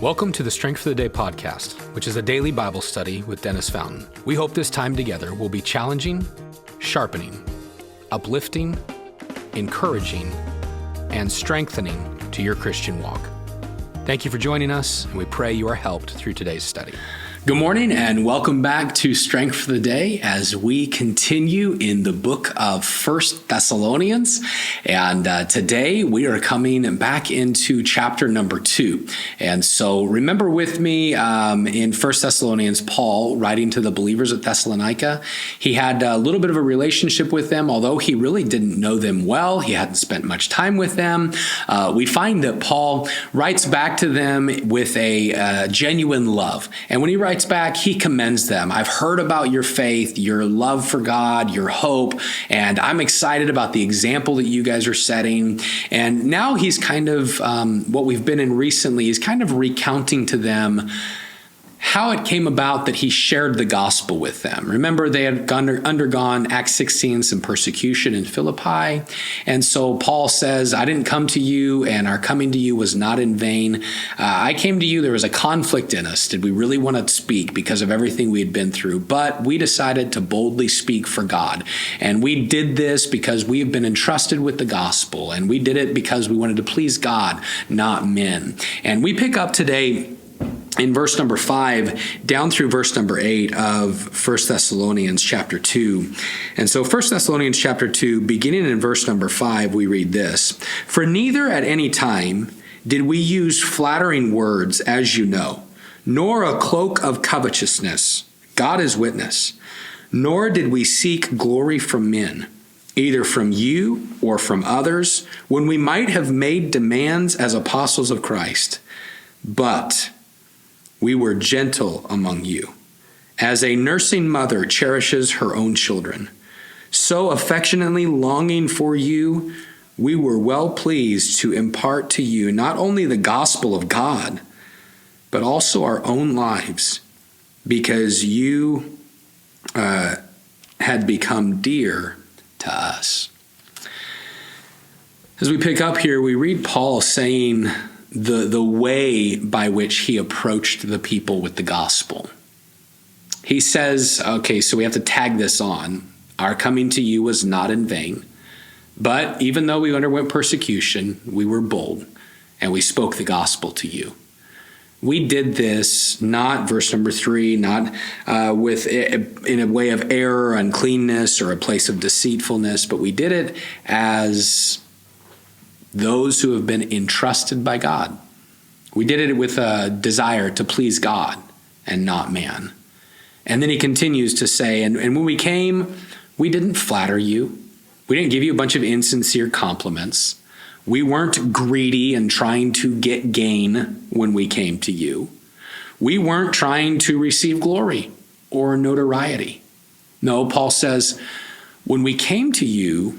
Welcome to the Strength for the Day podcast, which is a daily Bible study with Dennis Fountain. We hope this time together will be challenging, sharpening, uplifting, encouraging, and strengthening to your Christian walk. Thank you for joining us, and we pray you are helped through today's study. Good morning and welcome back to Strength for the Day as we continue in the book of 1 Thessalonians. And today we are coming back into chapter number 2. And so remember with me in 1 Thessalonians, Paul writing to the believers at Thessalonica, he had a little bit of a relationship with them, although he really didn't know them well. He hadn't spent much time with them. We find that Paul writes back to them with a genuine love. And when he writes back, he commends them. I've heard about your faith, your love for God, your hope, and I'm excited about the example that you guys are setting. And now he's kind of, what we've been in recently is kind of recounting to them how it came about that he shared the gospel with them. Remember, they had undergone, Acts 16, some persecution in Philippi. And so Paul says, I didn't come to you, and our coming to you was not in vain. I came to you, there was a conflict in us. Did we really want to speak because of everything we had been through? But we decided to boldly speak for God. And we did this because we have been entrusted with the gospel. And we did it because we wanted to please God, not men. And we pick up today in verse number 5 down through verse number 8 of 1 Thessalonians chapter 2. And so 1 Thessalonians chapter 2, beginning in verse number 5, we read this. For neither at any time did we use flattering words, as you know, nor a cloak of covetousness. God is witness. Nor did we seek glory from men, either from you or from others, when we might have made demands as apostles of Christ. But we were gentle among you, as a nursing mother cherishes her own children. So affectionately longing for you, we were well pleased to impart to you not only the gospel of God, but also our own lives, because you had become dear to us. As we pick up here, we read Paul saying the way by which he approached the people with the gospel. He says, okay, so we have to tag this on. Our coming to you was not in vain, but even though we underwent persecution, we were bold and we spoke the gospel to you. We did this not, verse number 3, not in a way of error, uncleanness, or a place of deceitfulness, but we did it as those who have been entrusted by God. We did it with a desire to please God and not man. And then he continues to say, and when we came, we didn't flatter you. We didn't give you a bunch of insincere compliments. We weren't greedy and trying to get gain when we came to you. We weren't trying to receive glory or notoriety. No, Paul says, when we came to you,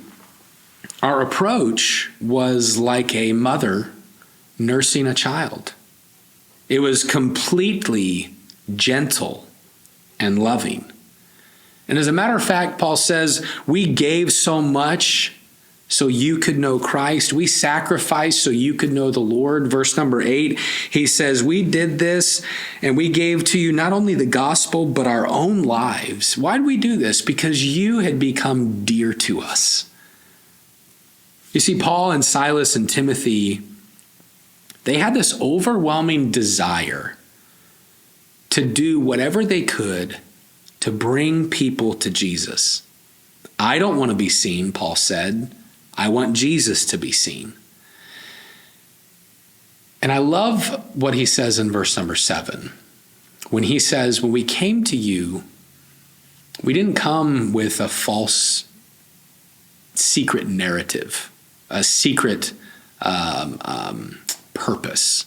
our approach was like a mother nursing a child. It was completely gentle and loving. And as a matter of fact, Paul says, we gave so much so you could know Christ. We sacrificed so you could know the Lord. Verse number 8, he says, we did this and we gave to you not only the gospel, but our own lives. Why did we do this? Because you had become dear to us. You see, Paul and Silas and Timothy, they had this overwhelming desire to do whatever they could to bring people to Jesus. I don't want to be seen, Paul said. I want Jesus to be seen. And I love what he says in verse number 7. When he says, when we came to you, we didn't come with a false secret narrative, a secret purpose.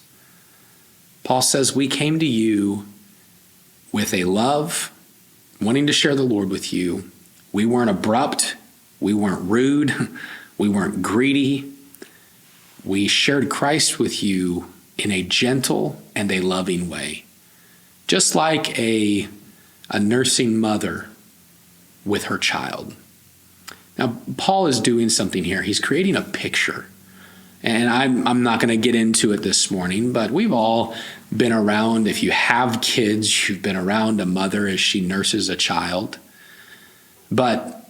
Paul says, we came to you with a love, wanting to share the Lord with you. We weren't abrupt. We weren't rude. We weren't greedy. We shared Christ with you in a gentle and a loving way, just like a nursing mother with her child. Now, Paul is doing something here. He's creating a picture. And I'm not going to get into it this morning, but we've all been around, if you have kids, you've been around a mother as she nurses a child. But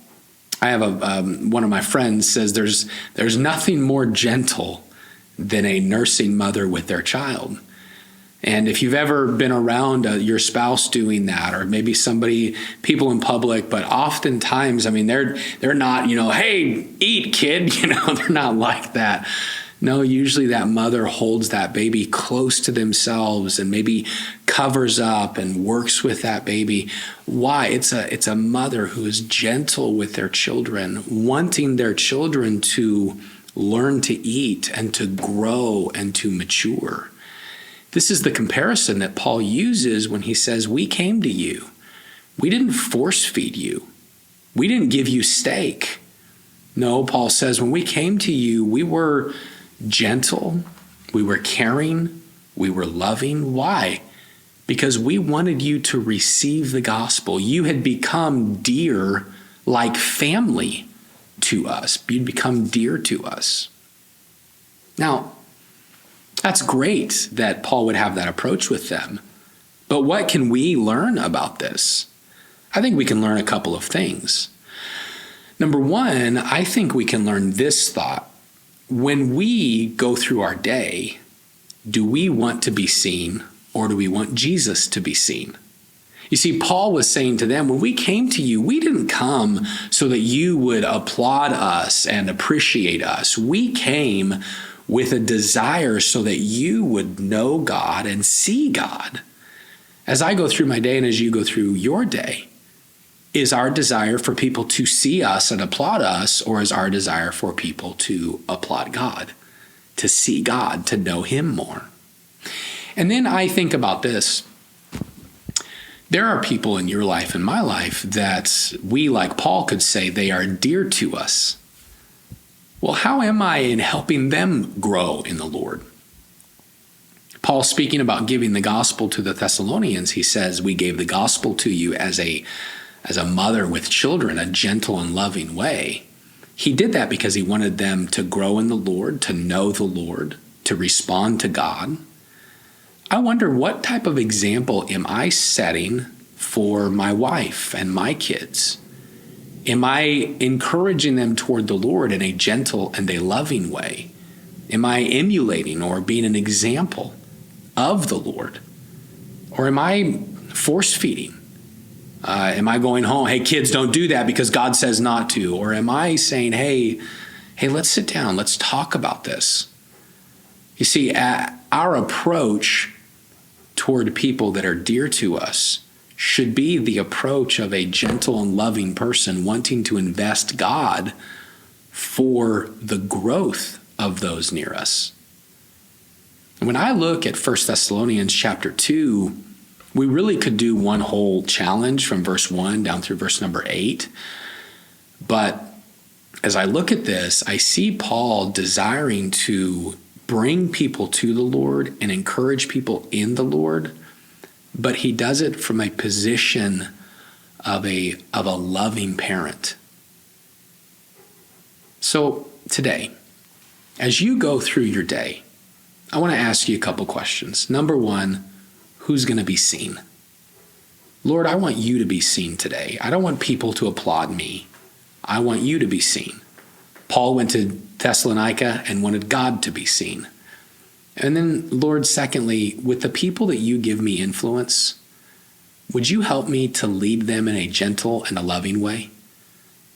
I have one of my friends says there's nothing more gentle than a nursing mother with their child. And if you've ever been around your spouse doing that, or maybe people in public, but oftentimes, I mean, they're not, hey, eat, kid, they're not like that. No, usually that mother holds that baby close to themselves and maybe covers up and works with that baby. Why? It's a mother who is gentle with their children, wanting their children to learn to eat and to grow and to mature. This is the comparison that Paul uses when he says, we came to you. We didn't force feed you. We didn't give you steak. No, Paul says, when we came to you, we were gentle, we were caring, we were loving. Why? Because we wanted you to receive the gospel. You had become dear, like family to us. You'd become dear to us. Now, that's great that Paul would have that approach with them. But what can we learn about this? I think we can learn a couple of things. Number one, I think we can learn this thought. When we go through our day, do we want to be seen, or do we want Jesus to be seen? You see, Paul was saying to them, when we came to you, we didn't come so that you would applaud us and appreciate us. We came with a desire so that you would know God and see God. As I go through my day and as you go through your day, is our desire for people to see us and applaud us, or is our desire for people to applaud God, to see God, to know him more? And then I think about this. There are people in your life and my life that we, like Paul, could say they are dear to us. Well, how am I in helping them grow in the Lord? Paul, speaking about giving the gospel to the Thessalonians, he says, we gave the gospel to you as a mother with children, a gentle and loving way. He did that because he wanted them to grow in the Lord, to know the Lord, to respond to God. I wonder, what type of example am I setting for my wife and my kids? Am I encouraging them toward the Lord in a gentle and a loving way? Am I emulating or being an example of the Lord? Or am I force feeding? Am I going home, hey, kids, don't do that because God says not to? Or am I saying, hey, let's sit down, let's talk about this? You see, our approach toward people that are dear to us should be the approach of a gentle and loving person wanting to invest God for the growth of those near us. And when I look at 1 Thessalonians chapter 2, we really could do one whole challenge from verse 1 down through verse number 8. But as I look at this, I see Paul desiring to bring people to the Lord and encourage people in the Lord, but he does it from a position of a loving parent. So today, as you go through your day, I want to ask you a couple questions. Number one, who's going to be seen? Lord, I want you to be seen today. I don't want people to applaud me. I want you to be seen. Paul went to Thessalonica and wanted God to be seen. And then, Lord, secondly, with the people that you give me influence, would you help me to lead them in a gentle and a loving way?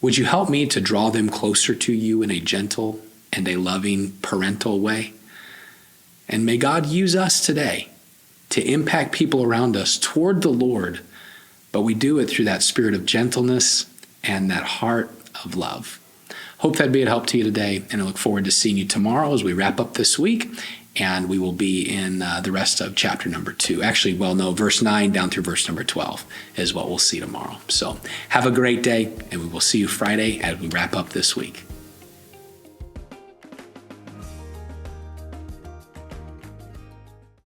Would you help me to draw them closer to you in a gentle and a loving parental way? And may God use us today to impact people around us toward the Lord, but we do it through that spirit of gentleness and that heart of love. Hope that'd be a help to you today, and I look forward to seeing you tomorrow as we wrap up this week, and we will be in the rest of chapter number 2. Actually, verse 9 down through verse number 12 is what we'll see tomorrow. So have a great day, and we will see you Friday as we wrap up this week.